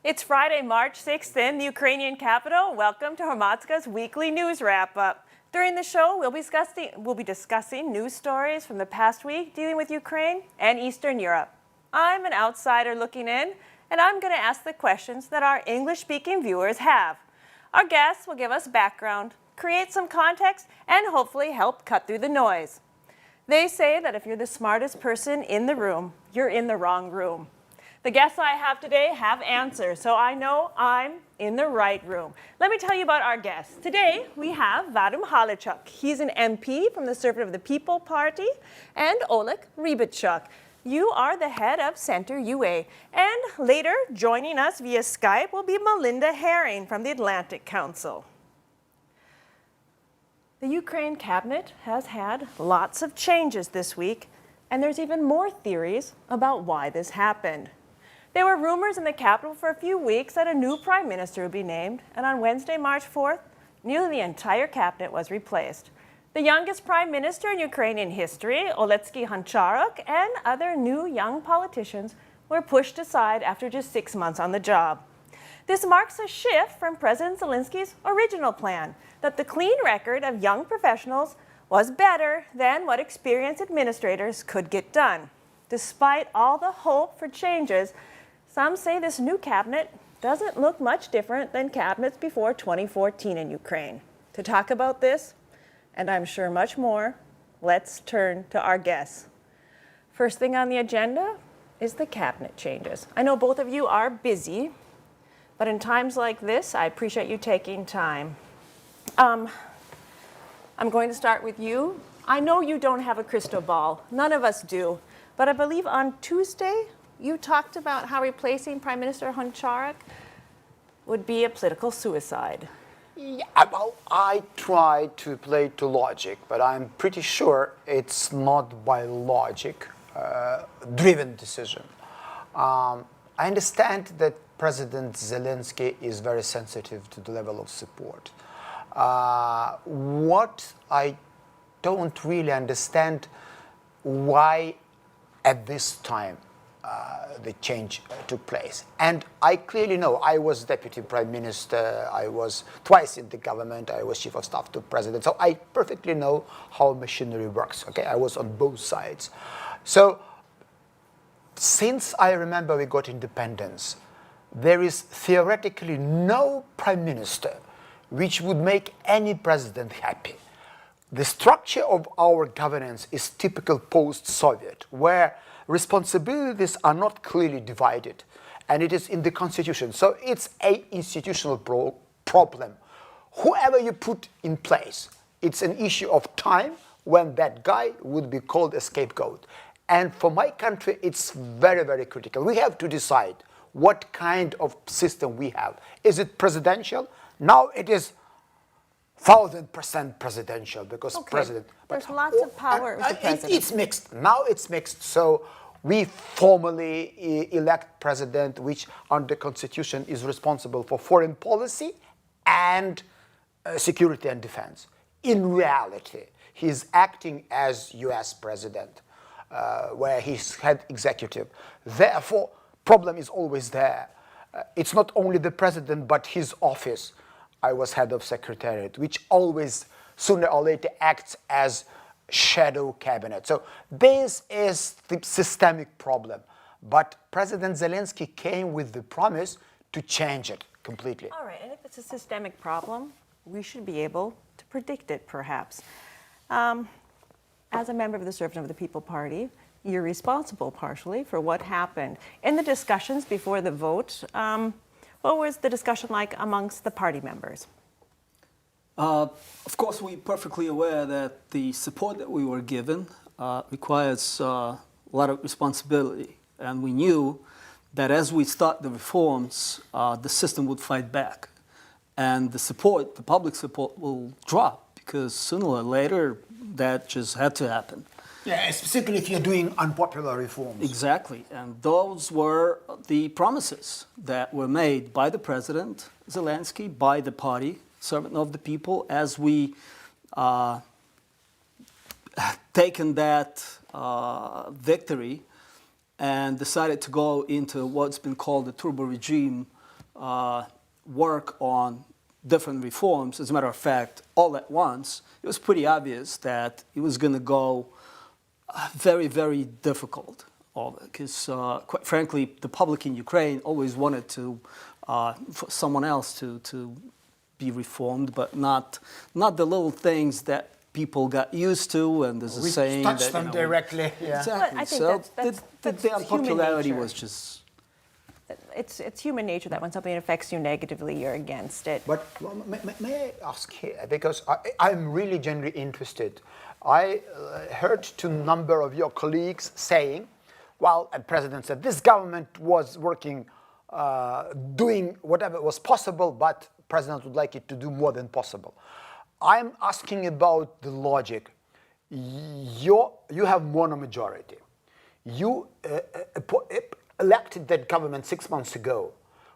It's Friday, March 6th in the Ukrainian capital. Welcome to Hromadska's weekly news wrap-up. During the show, we'll be discussing news stories from the past week dealing with Ukraine and Eastern Europe. I'm an outsider looking in, and I'm going to ask the questions that our English-speaking viewers have. Our guests will give us background, create some context, and hopefully help cut through the noise. They say that if you're the smartest person in the room, you're in the wrong room. The guests I have today have answers, so I know I'm in the right room. Let me tell you about our guests. Today, we have Vadym Halaychuk. He's an MP from the Servant of the People Party, and Oleh Rybachuk. You are the head of Center UA. And later, joining us via Skype will be Melinda Herring from the Atlantic Council. The Ukraine cabinet has had lots of changes this week, and there's even more theories about why this happened. There were rumors in the capital for a few weeks that a new prime minister would be named, and on Wednesday, March 4th, nearly the entire cabinet was replaced. The youngest prime minister in Ukrainian history, Oleh Rybachuk, and other new young politicians were pushed aside after just 6 months on the job. This marks a shift from President Zelensky's original plan, that the clean record of young professionals was better than what experienced administrators could get done. Despite all the hope for changes, some say this new cabinet doesn't look much different than cabinets before 2014 in Ukraine. To talk about this, and I'm sure much more, let's turn to our guests. First thing on the agenda is the cabinet changes. I know both of you are busy, but in times like this, I appreciate you taking time. I'm going to start with you. I know you don't have a crystal ball. None of us do. But I believe on Tuesday, you talked about how replacing Prime Minister Halaychuk would be a political suicide. Yeah, well, I try to play to logic, but I'm pretty sure it's not by logic driven decision. I understand that President Zelensky is very sensitive to the level of support. What I don't really understand, why at this time the change took place. And I clearly know I was deputy prime minister, I was twice in the government, I was chief of staff to president, so I perfectly know how machinery works, okay? I was on both sides. So since I remember we got independence, there is theoretically no prime minister which would make any president happy. The structure of our governance is typical post-Soviet, where responsibilities are not clearly divided, and it is in the constitution. So it's an institutional problem. Whoever you put in place, it's an issue of time when that guy would be called a scapegoat. And for my country, it's very, very critical. We have to decide what kind of system we have. Is it presidential? Now it is 1000% presidential, because president. There's lots of power with the president. It's mixed. Now it's mixed. So we formally elect president, which under constitution is responsible for foreign policy and security and defense. In reality, he's acting as US president, where he's head executive. Therefore, problem is always there. It's not only the president, but his office. I was head of secretariat, which always, sooner or later, acts as shadow cabinet. So this is the systemic problem. But President Zelensky came with the promise to change it completely. All right, and if it's a systemic problem, we should be able to predict it, perhaps. As a member of the Servant of the People Party, you're responsible partially for what happened. In the discussions before the vote, what was the discussion like amongst the party members? Of course, we're perfectly aware that the support that we were given requires a lot of responsibility. And we knew that as we start the reforms, the system would fight back. And the support, the public support, will drop, because sooner or later, that just had to happen. Yeah, specifically if you're doing unpopular reforms. Exactly, and those were the promises that were made by the President Zelensky, by the party, Servant of the People, as we taken that victory and decided to go into what's been called the turbo regime, work on different reforms. As a matter of fact, all at once, it was pretty obvious that it was going to go very, very difficult. Because, quite frankly, the public in Ukraine always wanted for someone else to be reformed, but not the little things that people got used to, and there's a saying touch that them directly. Yeah. Exactly. But I think so that's the human unpopularity nature. was just. It's human nature that when something affects you negatively, you're against it. But may I ask here, because I'm really genuinely interested. I heard to a number of your colleagues saying, well, the president said this government was working, doing whatever was possible, but the president would like it to do more than possible. I'm asking about the logic. You have mono-majority. You elected that government 6 months ago.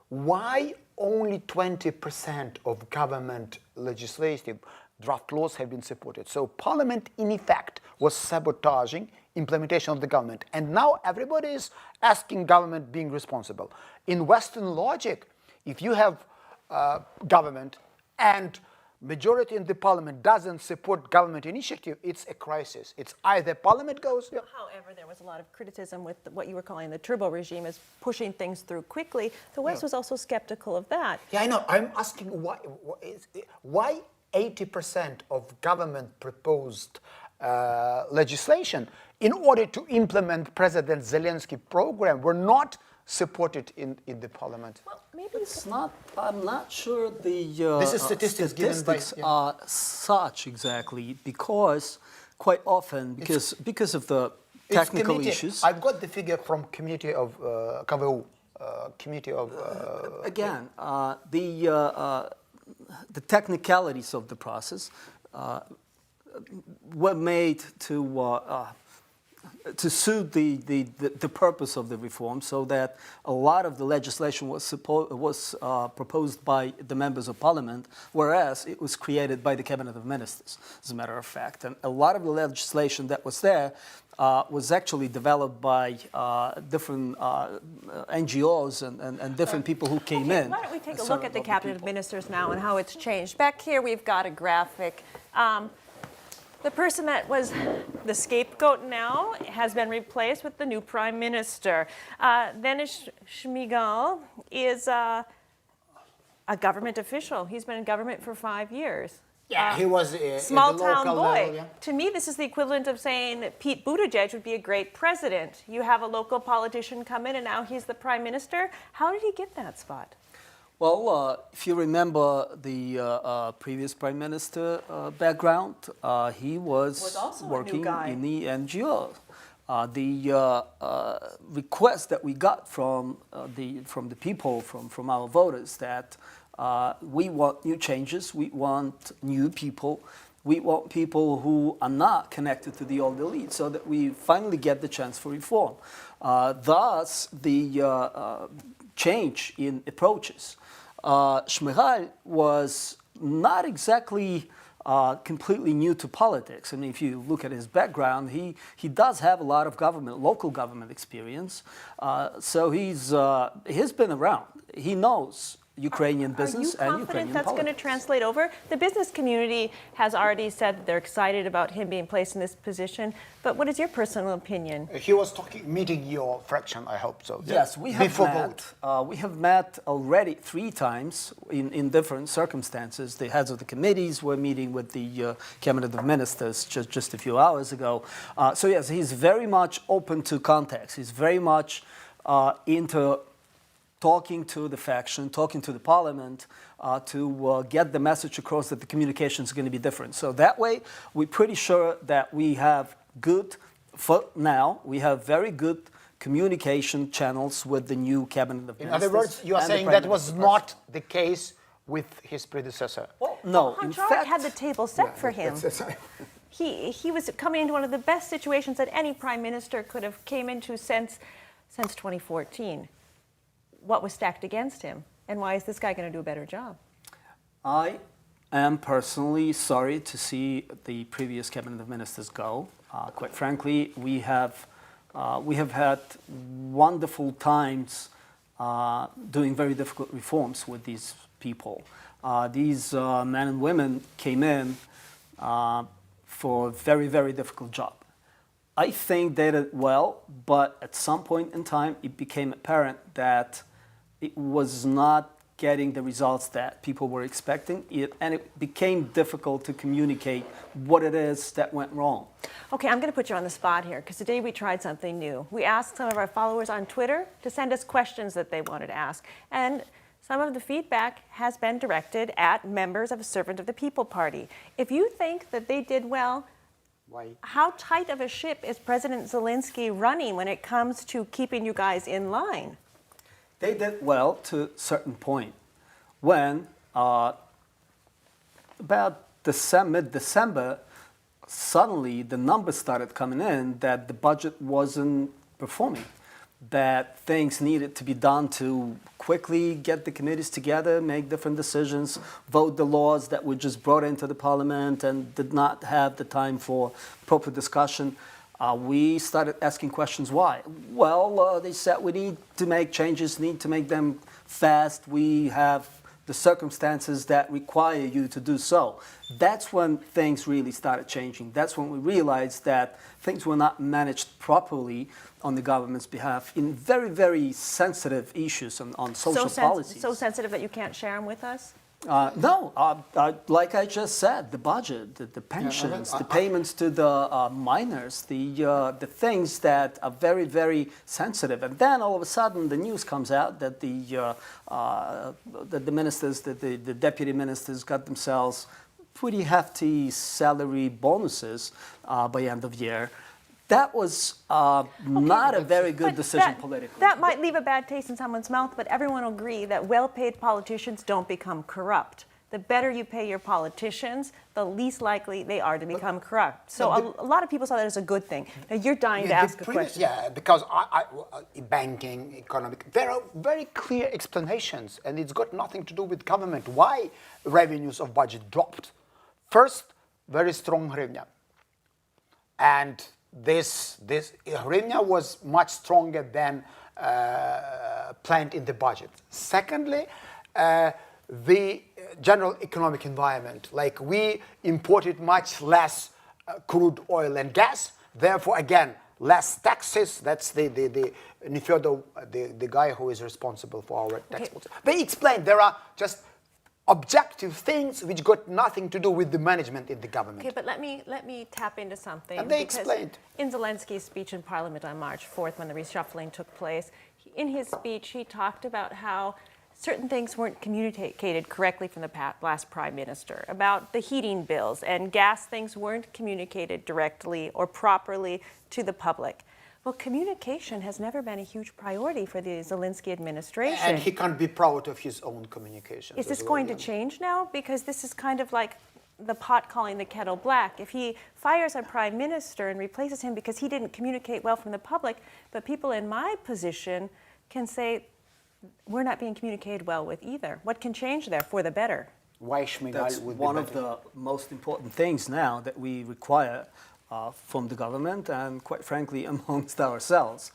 Why only 20% of government legislative draft laws have been supported? So Parliament, in effect, was sabotaging implementation of the government. And now everybody is asking government being responsible. In Western logic, if you have government and majority in the parliament doesn't support government initiative, it's a crisis. It's either parliament goes... Yeah. However, there was a lot of criticism with what you were calling the turbo regime as pushing things through quickly. The West was also skeptical of that. Yeah, I know. I'm asking why 80% of government proposed legislation in order to implement President Zelensky program were not supported in the parliament. Well, maybe It's not. I'm not sure the This is statistics given by- yeah. are such exactly, because quite often because of the It's technical committee. issues. I've got the figure from committee of KVU, committee of... Again, the technicalities of the process were made to suit the purpose of the reform, so that a lot of the legislation was proposed by the members of parliament, whereas it was created by the cabinet of ministers, as a matter of fact. And a lot of the legislation that was there was actually developed by different NGOs and different people who came in. Why don't we take a look at the cabinet of ministers now and how it's changed? Back here we've got a graphic. The person that was the scapegoat now has been replaced with the new prime minister. Denis Shmyhal is a government official. He's been in government for 5 years. Yeah, he was a Small at the town local boy. level, yeah. To me, this is the equivalent of saying Pete Buttigieg would be a great president. You have a local politician come in and now he's the prime minister. How did he get that spot? Well, if you remember the previous prime minister background, he was also a new working guy. in the NGO. The request that we got from the people, from our voters, that we want new changes, we want new people, we want people who are not connected to the old elite, so that we finally get the chance for reform. Thus, the change in approaches. Shmyhal was not exactly completely new to politics. I mean, if you look at his background, he does have a lot of local government experience. So he's been around. He knows Ukrainian business and Are you Ukrainian confident that's politics. going to translate over? The business community has already said that they're excited about him being placed in this position. But what is your personal opinion? He was meeting your fraction, I hope so. Yes, we have Before met. vote. We have met already 3 times in different circumstances. The heads of the committees were meeting with the cabinet of ministers just a few hours ago. So yes, he's very much open to context. He's very much into talking to the faction, talking to the parliament, to get the message across that the communication is going to be different. So that way, we're pretty sure that we have for now, we have very good communication channels with the new cabinet of ministers. In other words, you are and the saying prime that was minister not the case with his predecessor. Well, no, in Honchar fact, had the table set for him. He was coming into one of the best situations that any prime minister could have came into since 2014. What was stacked against him, and why is this guy going to do a better job? I am personally sorry to see the previous cabinet of ministers go. Quite frankly, we have We have had wonderful times doing very difficult reforms with these people. These men and women came in for a very, very difficult job. I think they did well, but at some point in time, it became apparent that it was not getting the results that people were expecting, and it became difficult to communicate what it is that went wrong. Okay, I'm going to put you on the spot here because today we tried something new. We asked some of our followers on Twitter to send us questions that they wanted to ask, and some of the feedback has been directed at members of a Servant of the People Party. If you think that they did well, how tight of a ship is President Zelensky running when it comes to keeping you guys in line? They did well to a certain point. When about mid-December, suddenly the numbers started coming in that the budget wasn't performing, that things needed to be done to quickly get the committees together, make different decisions, vote the laws that were just brought into the parliament and did not have the time for proper discussion. We started asking questions why. Well, they said we need to make changes, need to make them fast. We have the circumstances that require you to do so. That's when things really started changing. That's when we realized that things were not managed properly on the government's behalf in very, very sensitive issues on social policies. So sensitive that you can't share them with us? No, like I just said, the budget, the pensions, the payments to the minors, the things that are very, very sensitive. And then all of a sudden the news comes out that the ministers, the deputy ministers got themselves pretty hefty salary bonuses by end of year. That was not a very good decision politically. That might leave a bad taste in someone's mouth, but everyone will agree that well-paid politicians don't become corrupt. The better you pay your politicians, the least likely they are to become corrupt. So a lot of people saw that as a good thing. Now you're dying to ask a question. Yeah, because banking, economic, there are very clear explanations, and it's got nothing to do with government. Why revenues of budget dropped? First, very strong hryvnia. And this hryvnia was much stronger than planned in the budget. Secondly, the general economic environment, like we imported much less crude oil and gas, therefore again less taxes. That's the guy who is responsible for our tax policy. They explained there are just objective things which got nothing to do with the management in the government. Okay, but let me tap into something. And they explained. In Zelensky's speech in Parliament on March 4th, when the reshuffling took place, in his speech he talked about how certain things weren't communicated correctly from the last prime minister, about the heating bills and gas things weren't communicated directly or properly to the public. Well, communication has never been a huge priority for the Zelensky administration. And he can't be proud of his own communication. Is this going to change now? Because this is kind of like the pot calling the kettle black. If he fires a prime minister and replaces him because he didn't communicate well from the public, but people in my position can say, we're not being communicated well with either. What can change there for the better? That's one of the most important things now that we require from the government and, quite frankly, amongst ourselves.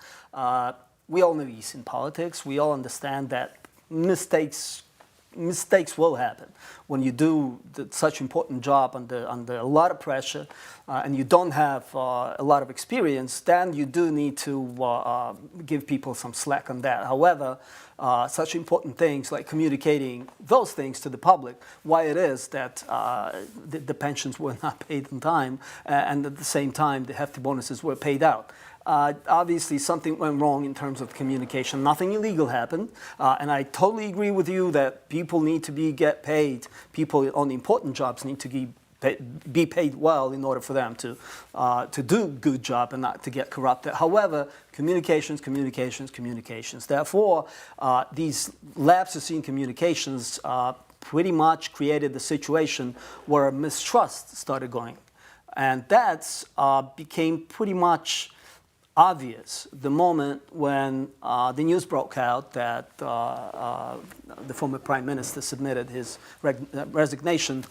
We all know this in politics. We all understand that mistakes will happen when you do such important job under a lot of pressure and you don't have a lot of experience. Then you do need to give people some slack on that. However, such important things like communicating those things to the public, why it is that the pensions were not paid in time and at the same time the hefty bonuses were paid out. Obviously, something went wrong in terms of communication. Nothing illegal happened, and I totally agree with you that people need to get paid. People on important jobs need to be paid well in order for them to do a good job and not to get corrupted. However, communications. Therefore, these lapses in communications pretty much created the situation where mistrust started going, and that became pretty much obvious the moment when the news broke out that the former prime minister submitted his resignation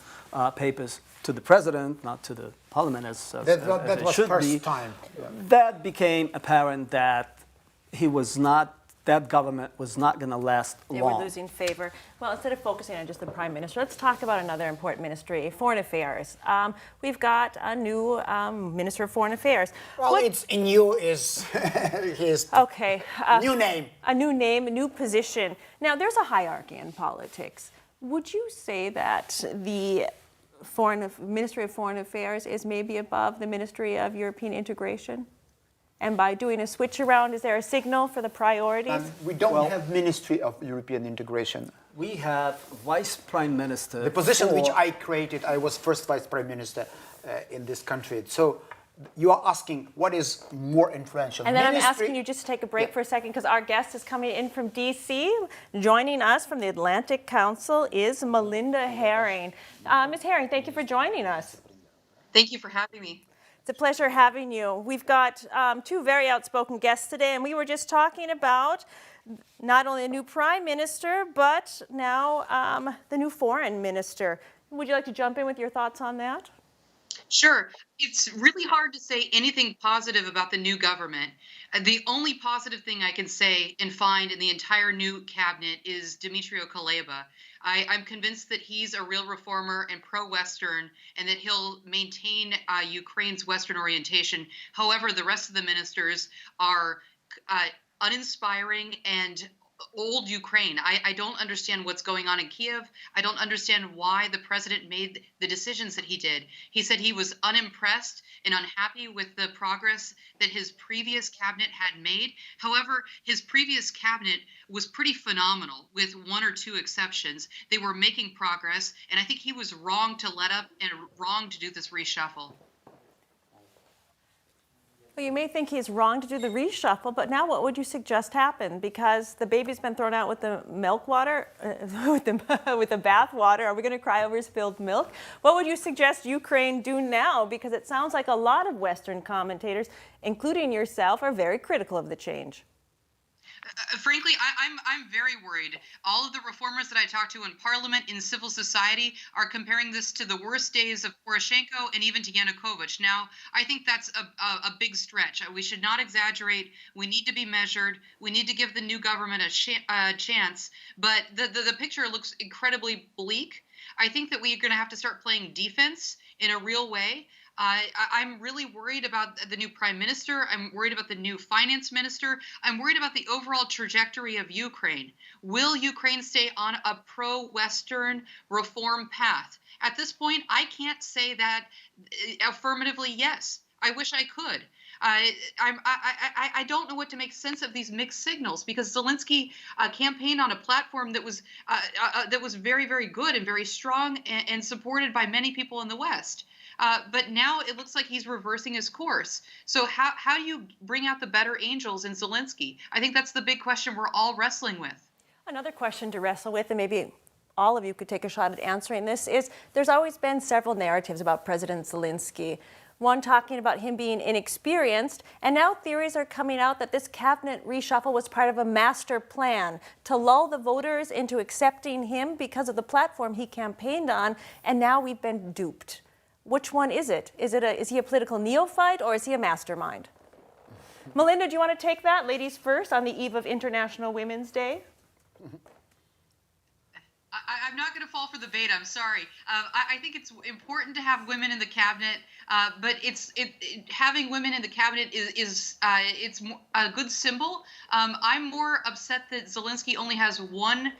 papers to the president, not to the parliament as That it was should first be. time. Yeah. That became apparent that that government was not going to last They long. were losing favor. Well, instead of focusing on just the prime minister, let's talk about another important ministry, foreign affairs. We've got a new minister of foreign affairs. Well, it's new is his Okay. new name. A new name, a new position. Now, there's a hierarchy in politics. Would you say that the Ministry of Foreign Affairs is maybe above the Ministry of European Integration? And by doing a switch around, is there a signal for the priorities? We don't have Ministry of European Integration. We have vice prime minister. The position which for- I created, I was first vice prime minister in this country. So you are asking what is more influential? And then I'm Ministry- asking you just to take a break for a second because our guest is coming in from D.C. Joining us from the Atlantic Council is Melinda Herring. Ms. Herring, thank you for joining us. Thank you for having me. It's a pleasure having you. We've got two very outspoken guests today, and we were just talking about not only a new prime minister, but now the new foreign minister. Would you like to jump in with your thoughts on that? Sure. It's really hard to say anything positive about the new government. The only positive thing I can say and find in the entire new cabinet is Dmytro Kuleba. I'm convinced that he's a real reformer and pro-Western and that he'll maintain Ukraine's Western orientation. However, the rest of the ministers are uninspiring and old Ukraine. I don't understand what's going on in Kiev. I don't understand why the president made the decisions that he did. He said he was unimpressed and unhappy with the progress that his previous cabinet had made. However, his previous cabinet was pretty phenomenal with one or two exceptions. They were making progress, and I think he was wrong to let up and wrong to do this reshuffle. Well, you may think he's wrong to do the reshuffle, but now what would you suggest happen? Because the baby's been thrown out with the milk water, with the bath water. Are we going to cry over spilled milk? What would you suggest Ukraine do now? Because it sounds like a lot of Western commentators, including yourself, are very critical of the change. Frankly, I'm very worried. All of the reformers that I talk to in parliament, in civil society, are comparing this to the worst days of Poroshenko and even to Yanukovych. Now, I think that's a big stretch. We should not exaggerate. We need to be measured. We need to give the new government a chance. But the picture looks incredibly bleak. I think that we're going to have to start playing defense in a real way. I'm really worried about the new prime minister. I'm worried about the new finance minister. I'm worried about the overall trajectory of Ukraine. Will Ukraine stay on a pro-Western reform path? At this point, I can't say that affirmatively yes. I wish I could. I don't know what to make sense of these mixed signals because Zelensky campaigned on a platform that was very, very good and very strong and supported by many people in the West. But now it looks like he's reversing his course. So how do you bring out the better angels in Zelensky? I think that's the big question we're all wrestling with. Another question to wrestle with, and maybe all of you could take a shot at answering this, is there's always been several narratives about President Zelensky. One talking about him being inexperienced, and now theories are coming out that this cabinet reshuffle was part of a master plan to lull the voters into accepting him because of the platform he campaigned on, and now we've been duped. Which one is it? Is he a political neophyte or is he a mastermind? Melinda, do you want to take that? Ladies first on the eve of International Women's Day. I'm not going to fall for the bait. I'm sorry. I think it's important to have women in the cabinet, but having women in the cabinet is a good symbol. I'm more upset that Zelensky only has one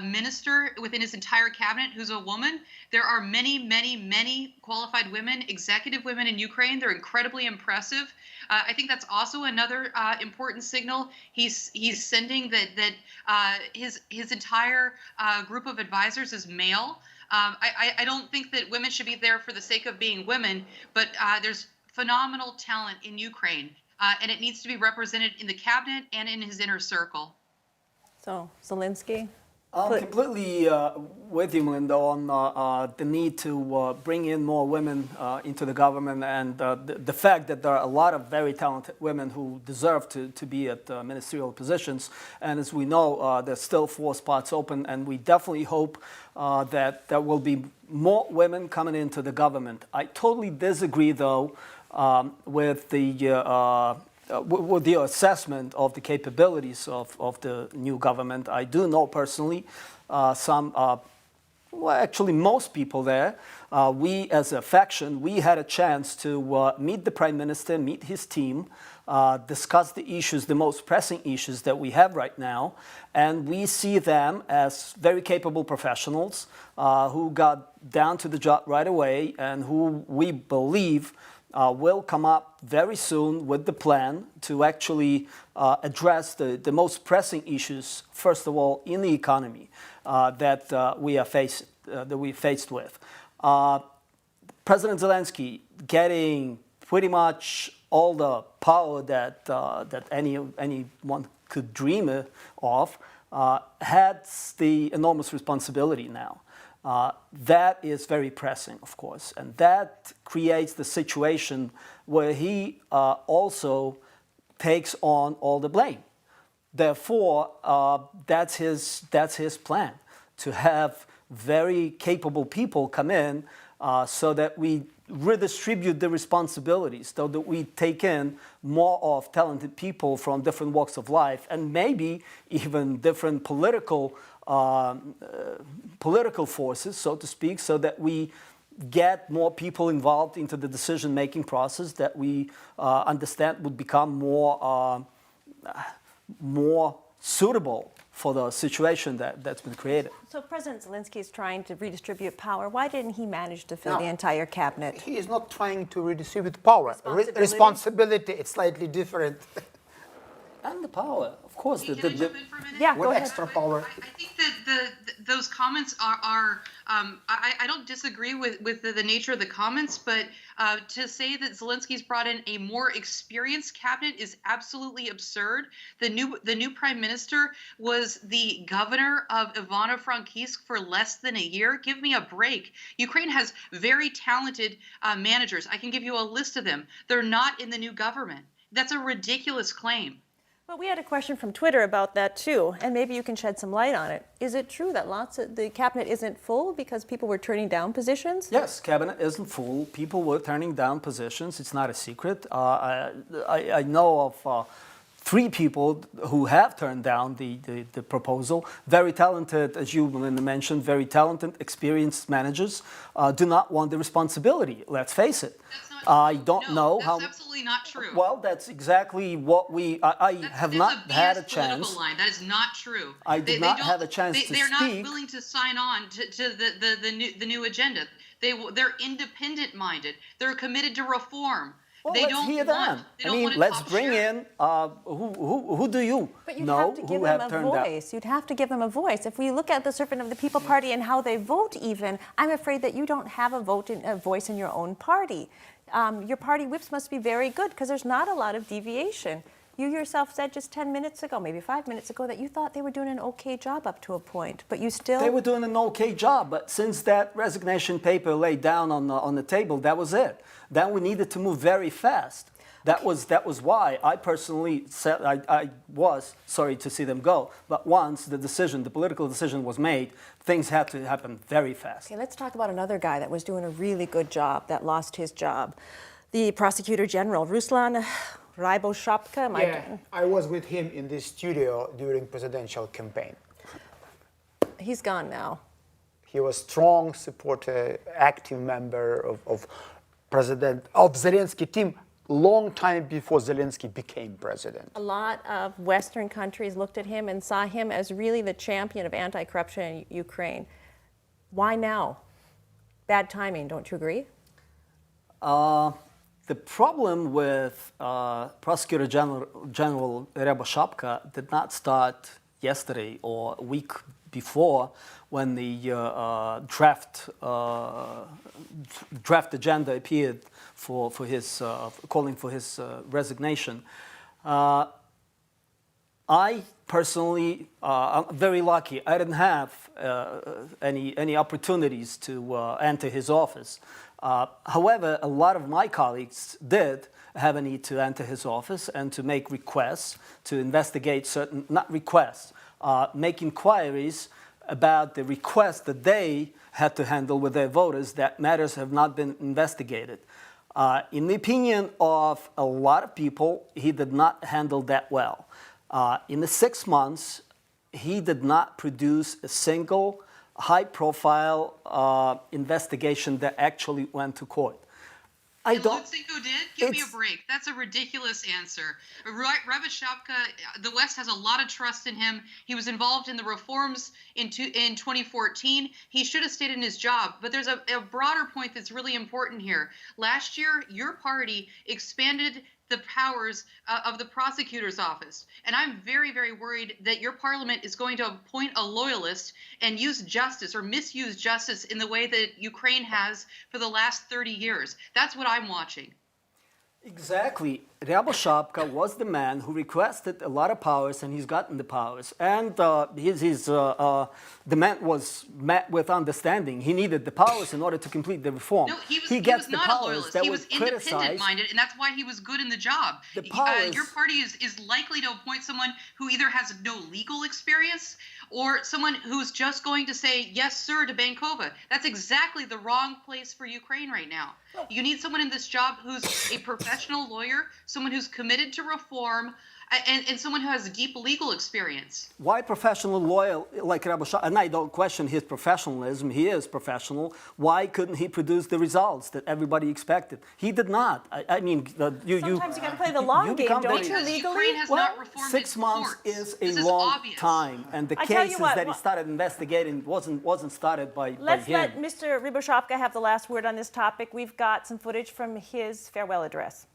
minister within his entire cabinet who's a woman. There are many, many, many qualified women, executive women in Ukraine. They're incredibly impressive. I think that's also another important signal. He's sending that his entire group of advisors is male. I don't think that women should be there for the sake of being women, but there's phenomenal talent in Ukraine, and it needs to be represented in the cabinet and in his inner circle. So, Zelensky? I'm completely with you, Melinda, on the need to bring in more women into the government, and the fact that there are a lot of very talented women who deserve to be at ministerial positions. And as we know, there's still 4 spots open, and we definitely hope that there will be more women coming into the government. I totally disagree, though, with the assessment of the capabilities of the new government. I do know personally actually most people there. We as a faction, we had a chance to meet the Prime Minister, meet his team, discuss the issues, the most pressing issues that we have right now. And we see them as very capable professionals who got down to the job right away and who we believe will come up very soon with the plan to actually address the most pressing issues, first of all, in the economy that we faced with. President Zelensky getting pretty much all the power that anyone could dream of has the enormous responsibility now. That is very pressing, of course, and that creates the situation where he also takes on all the blame. Therefore, that's his plan, to have very capable people come in so that we redistribute the responsibilities, so that we take in more of talented people from different walks of life and maybe even different political forces, so to speak, so that we get more people involved into the decision-making process that we understand would become more suitable for the situation that's been created. So President Zelensky is trying to redistribute power. Why didn't he manage to fill the entire cabinet? He is not trying to redistribute power. Responsibility, it's slightly different. And the power, of course. Can I jump in for a minute? Yeah, go With ahead. extra power. I think that those comments are I don't disagree with the nature of the comments, but to say that Zelensky's brought in a more experienced cabinet is absolutely absurd. The new prime minister was the governor of Ivano-Frankivsk for less than a year. Give me a break. Ukraine has very talented managers. I can give you a list of them. They're not in the new government. That's a ridiculous claim. Well, we had a question from Twitter about that too, and maybe you can shed some light on it. Is it true that the cabinet isn't full because people were turning down positions? Yes, cabinet isn't full. People were turning down positions. It's not a secret. I know of 3 people who have turned down the proposal. Very talented, as you mentioned, very talented, experienced managers do not want the responsibility. Let's face it. That's not true. I don't know that's how. That's absolutely not true. Well, that's exactly what I have not had a chance. Line. That is not true. I did not have a chance to speak. They're not willing to sign on to the new agenda. They're independent-minded. They're committed to reform. Well, they let's don't hear want, them. they I don't mean, want a let's top bring share. in who do you But you'd know have to give who them have a turned down? voice. You'd have to give them a voice. If we look at the Servant of the People Party and how they vote even, I'm afraid that you don't have a voice in your own party. Your party whips must be very good because there's not a lot of deviation. You yourself said just 10 minutes ago, maybe 5 minutes ago, that you thought they were doing an okay job up to a point, but you still... They were doing an okay job, but since that resignation paper laid down on the table, that was it. Then we needed to move very fast. That was why I personally said I was sorry to see them go. But once the political decision was made, things had to happen very fast. Okay, let's talk about another guy that was doing a really good job, that lost his job. The Prosecutor General, Oleh Rybachuk. I was with him in the studio during presidential campaign. He's gone now. He was strong supporter, active member of Zelensky team long time before Zelensky became president. A lot of Western countries looked at him and saw him as really the champion of anti-corruption in Ukraine. Why now? Bad timing, don't you agree? The problem with Prosecutor General Rybachuk did not start yesterday or a week before, when the draft agenda appeared for his calling for his resignation. I personally, I'm very lucky. I didn't have any opportunities to enter his office. However, a lot of my colleagues did have a need to enter his office and to make requests, to investigate certain, not requests, make inquiries about the requests that they had to handle with their voters, that matters have not been investigated. In the opinion of a lot of people, he did not handle that well. In the 6 months, he did not produce a single high-profile investigation that actually went to court. And Lutsenko did? Give me a break. That's a ridiculous answer. Rybachuk, the West has a lot of trust in him. He was involved in the reforms in 2014. He should have stayed in his job. But there's a broader point that's really important here. Last year, your party expanded the powers of the prosecutor's office. And I'm very, very worried that your parliament is going to appoint a loyalist and use justice or misuse justice in the way that Ukraine has for the last 30 years. That's what I'm watching. Exactly. Rybachuk was the man who requested a lot of powers, and he's gotten the powers. And the man was met with understanding. He needed the powers in order to complete the reform. No, he was not a loyalist. He was independent-minded, and that's why he was good in the job. Your party is likely to appoint someone who either has no legal experience or someone who's just going to say, yes, sir, to Bankova. That's exactly the wrong place for Ukraine right now. You need someone in this job who's a professional lawyer, someone who's committed to reform, and someone who has deep legal experience. Why professional lawyer like Rybachuk? And I don't question his professionalism. He is professional. Why couldn't he produce the results that everybody expected? He did not. I mean, sometimes you got to play the long game, don't you? Legally, Ukraine has not reformed 6 months is a long time, and the cases that he started investigating wasn't started by Let's him. let Mr. Rybachuk have the last word on this topic. We've got some footage from his farewell address.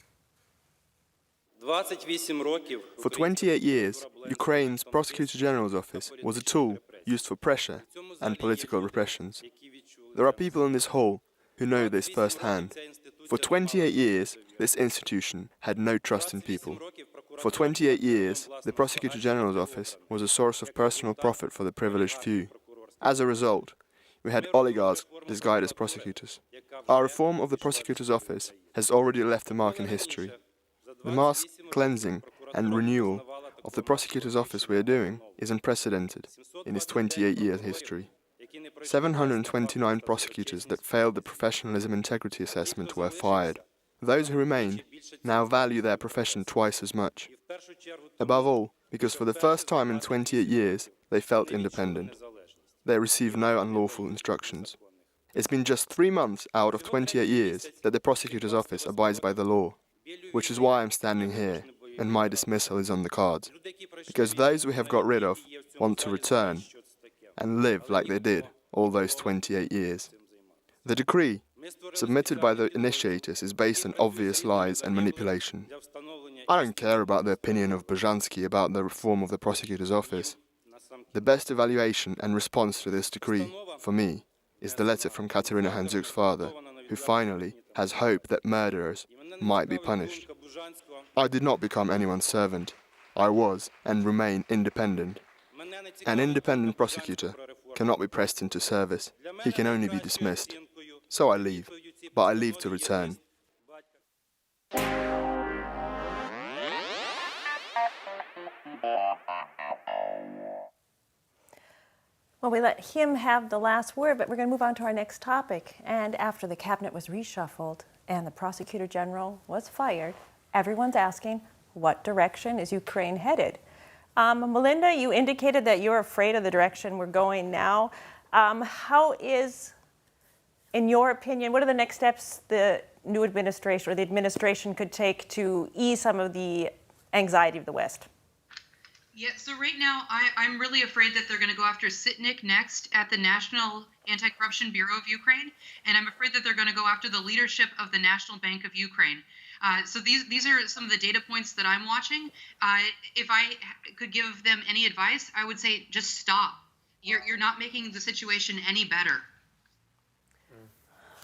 For 28 years, Ukraine's Prosecutor General's office was a tool used for pressure and political repressions. There are people in this hall who know this firsthand. For 28 years, this institution had no trust in people. For 28 years, the Prosecutor General's office was a source of personal profit for the privileged few. As a result, we had oligarchs disguised as prosecutors. Our reform of the prosecutor's office has already left a mark in history. The mass cleansing and renewal of the prosecutor's office we are doing is unprecedented in its 28-year history. 729 prosecutors that failed the professionalism integrity assessment were fired. Those who remained now value their profession twice as much. Above all, because for the first time in 28 years, they felt independent. They received no unlawful instructions. It's been just 3 months out of 28 years that the prosecutor's office abides by the law, which is why I'm standing here, and my dismissal is on the cards. Because those we have got rid of want to return and live like they did all those 28 years. The decree, submitted by the initiators, is based on obvious lies and manipulation. I don't care about the opinion of Bozhansky about the reform of the prosecutor's office. The best evaluation and response to this decree, for me, is the letter from Katerina Handzuk's father, who finally has hope that murderers might be punished. I did not become anyone's servant. I was and remain independent. An independent prosecutor cannot be pressed into service. He can only be dismissed. So I leave, but I leave to return. Well, we let him have the last word, but we're going to move on to our next topic. And after the cabinet was reshuffled and the Prosecutor General was fired, everyone's asking, what direction is Ukraine headed? Melinda, you indicated that you're afraid of the direction we're going now. How is, in your opinion, what are the next steps the new administration or the administration could take to ease some of the anxiety of the West? Yeah, so right now, I'm really afraid that they're going to go after Sitnik next at the National Anti-Corruption Bureau of Ukraine, and I'm afraid that they're going to go after the leadership of the National Bank of Ukraine. So these are some of the data points that I'm watching. If I could give them any advice, I would say just stop. You're not making the situation any better.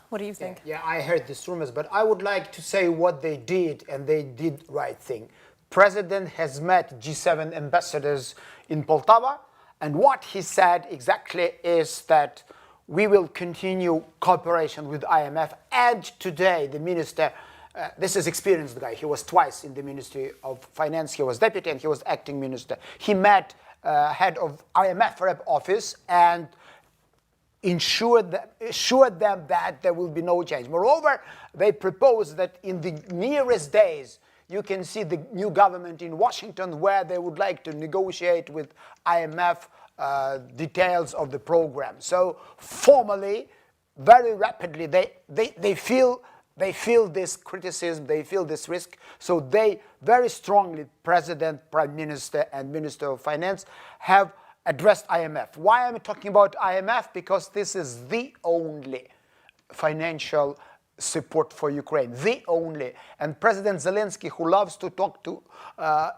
What do you think? Yeah, I heard these rumors, but I would like to say what they did, and they did right thing. President has met G7 ambassadors in Poltava, and what he said exactly is that we will continue cooperation with IMF. And today, the minister, this is experienced guy, he was twice in the Ministry of Finance, he was deputy and he was acting minister. He met head of IMF rep office and assured them that there will be no change. Moreover, they propose that in the nearest days, you can see the new government in Washington where they would like to negotiate with IMF details of the program. So formally, very rapidly, they feel this criticism, they feel this risk. So they very strongly, President, Prime Minister, and Minister of Finance have addressed IMF. Why am I talking about IMF? Because this is the only financial support for Ukraine, the only. And President Zelensky, who loves to talk to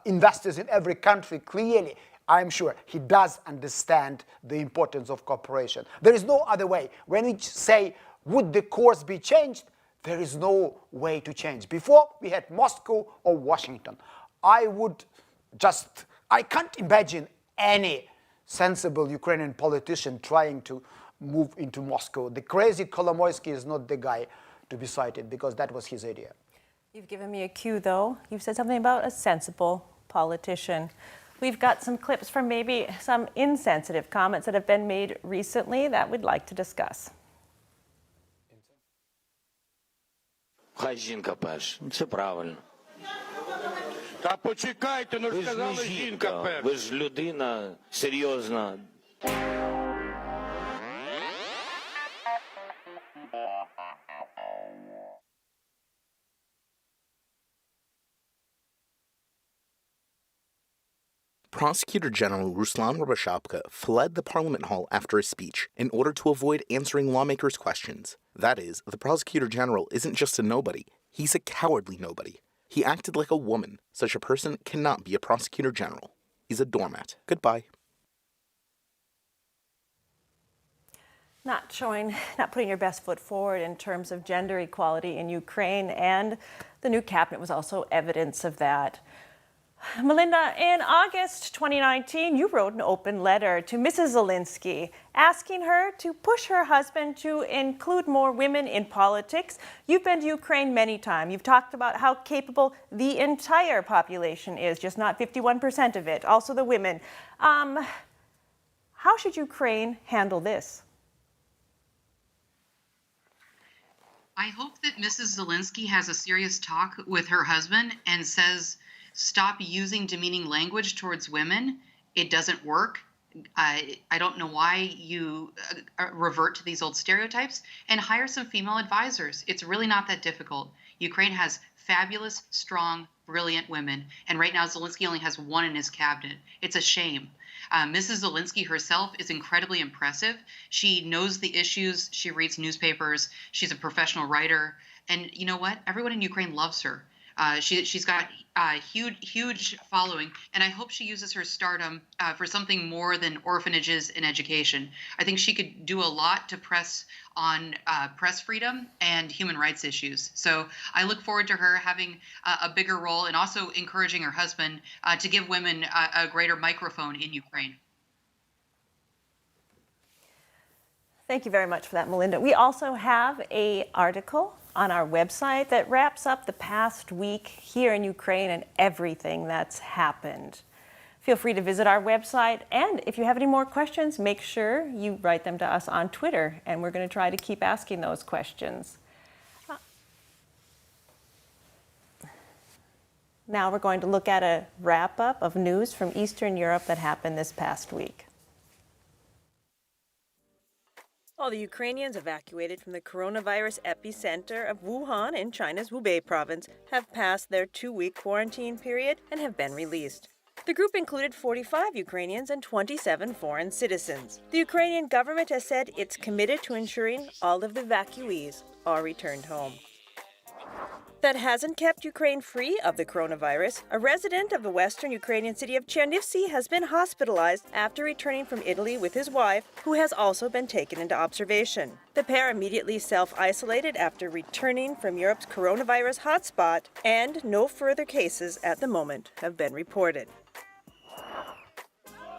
investors in every country, clearly, I'm sure he does understand the importance of cooperation. There is no other way. When we say, would the course be changed? There is no way to change. Before, we had Moscow or Washington. I can't imagine any sensible Ukrainian politician trying to move into Moscow. The crazy Kolomoisky is not the guy to be cited because that was his idea. You've given me a cue, though. You've said something about a sensible politician. We've got some clips from maybe some insensitive comments that have been made recently that we'd like to discuss. Хай жінка перш. Це правильно. Та почекайте, ну Ви ж не сказали жінка жінка, перша. ви ж людина серйозна. Prosecutor General Oleh Rybachuk fled the Parliament Hall after a speech in order to avoid answering lawmakers' questions. That is, the Prosecutor General isn't just a nobody, he's a cowardly nobody. He acted like a woman. Such a person cannot be a Prosecutor General. He's a doormat. Goodbye. Not putting your best foot forward in terms of gender equality in Ukraine, and the new cabinet was also evidence of that. Melinda, in August 2019, you wrote an open letter to Mrs. Zelensky asking her to push her husband to include more women in politics. You've been to Ukraine many times. You've talked about how capable the entire population is, just not 51% of it, also the women. How should Ukraine handle this? I hope that Mrs. Zelensky has a serious talk with her husband and says, stop using demeaning language towards women. It doesn't work. I don't know why you revert to these old stereotypes, and hire some female advisors. It's really not that difficult. Ukraine has fabulous, strong, brilliant women, and right now Zelensky only has one in his cabinet. It's a shame. Mrs. Zelensky herself is incredibly impressive. She knows the issues. She reads newspapers. She's a professional writer. And you know what? Everyone in Ukraine loves her. She's got a huge following, and I hope she uses her stardom for something more than orphanages and education. I think she could do a lot to press on press freedom and human rights issues. So I look forward to her having a bigger role and also encouraging her husband to give women a greater microphone in Ukraine. Thank you very much for that, Melinda. We also have an article on our website that wraps up the past week here in Ukraine and everything that's happened. Feel free to visit our website, and if you have any more questions, make sure you write them to us on Twitter, and we're going to try to keep asking those questions. Now we're going to look at a wrap-up of news from Eastern Europe that happened this past week. All the Ukrainians evacuated from the coronavirus epicenter of Wuhan in China's Hubei province have passed their 2-week quarantine period and have been released. The group included 45 Ukrainians and 27 foreign citizens. The Ukrainian government has said it's committed to ensuring all of the evacuees are returned home. That hasn't kept Ukraine free of the coronavirus. A resident of the western Ukrainian city of Chernivtsi has been hospitalized after returning from Italy with his wife, who has also been taken into observation. The pair immediately self-isolated after returning from Europe's coronavirus hotspot, and no further cases at the moment have been reported.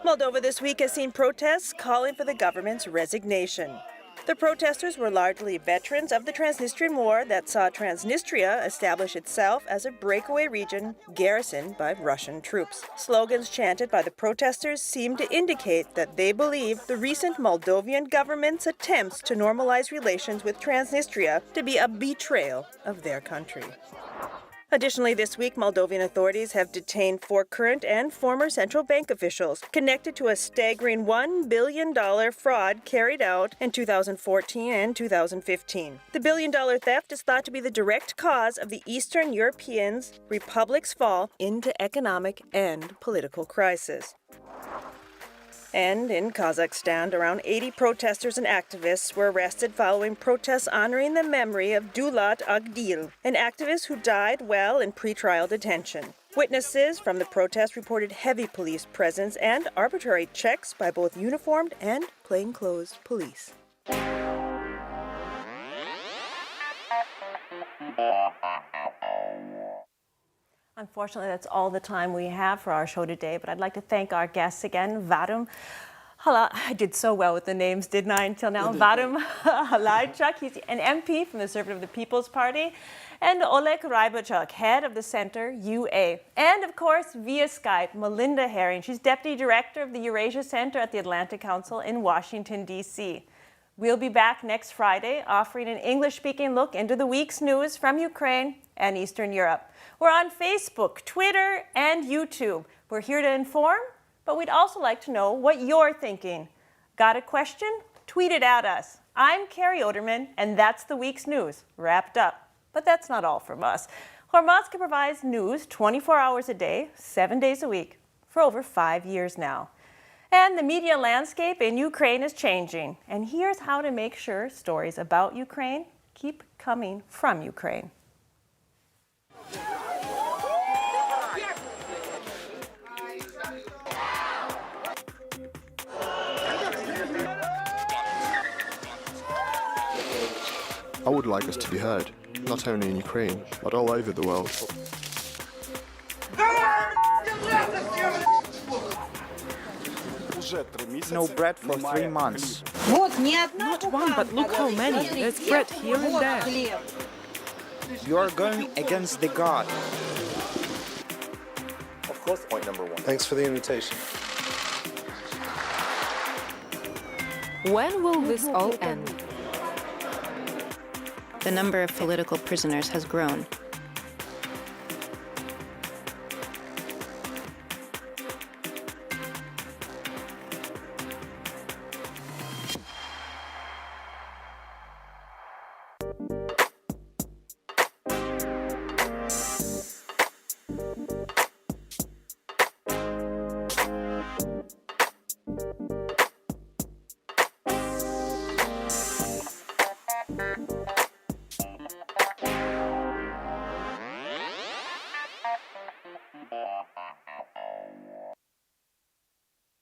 Moldova this week has seen protests calling for the government's resignation. The protesters were largely veterans of the Transnistrian War that saw Transnistria establish itself as a breakaway region garrisoned by Russian troops. Slogans chanted by the protesters seem to indicate that they believe the recent Moldovan government's attempts to normalize relations with Transnistria to be a betrayal of their country. Additionally, this week, Moldovan authorities have detained 4 current and former central bank officials connected to a staggering $1 billion fraud carried out in 2014 and 2015. The billion-dollar theft is thought to be the direct cause of the Eastern European republic's fall into economic and political crisis. And in Kazakhstan, around 80 protesters and activists were arrested following protests honoring the memory of Dulat Agdil, an activist who died while in pretrial detention. Witnesses from the protest reported heavy police presence and arbitrary checks by both uniformed and plainclothes police. Unfortunately, that's all the time we have for our show today, but I'd like to thank our guests again, Vadym I did so well with the names, didn't I, until now? Vadym Halaychuk, he's an MP from the Conservative of the People's Party, and Oleh Rybachuk, head of the Center UA. And, of course, via Skype, Melinda Herring. She's Deputy Director of the Eurasia Center at the Atlantic Council in Washington, D.C. We'll be back next Friday, offering an English-speaking look into the week's news from Ukraine and Eastern Europe. We're on Facebook, Twitter, and YouTube. We're here to inform, but we'd also like to know what you're thinking. Got a question? Tweet it at us. I'm Carrie Oderman, and that's the week's news, wrapped up. But that's not all from us. Hormazka provides news 24 hours a day, 7 days a week, for over 5 years now. And the media landscape in Ukraine is changing. And here's how to make sure stories about Ukraine keep coming from Ukraine. I would like us to be heard, not only in Ukraine, but all over the world. No bread for 3 months. Not one, but look how many. There's bread here and there. You are going against the God. Of course, point number 1. Thanks for the invitation. When will this all end? The number of political prisoners has grown.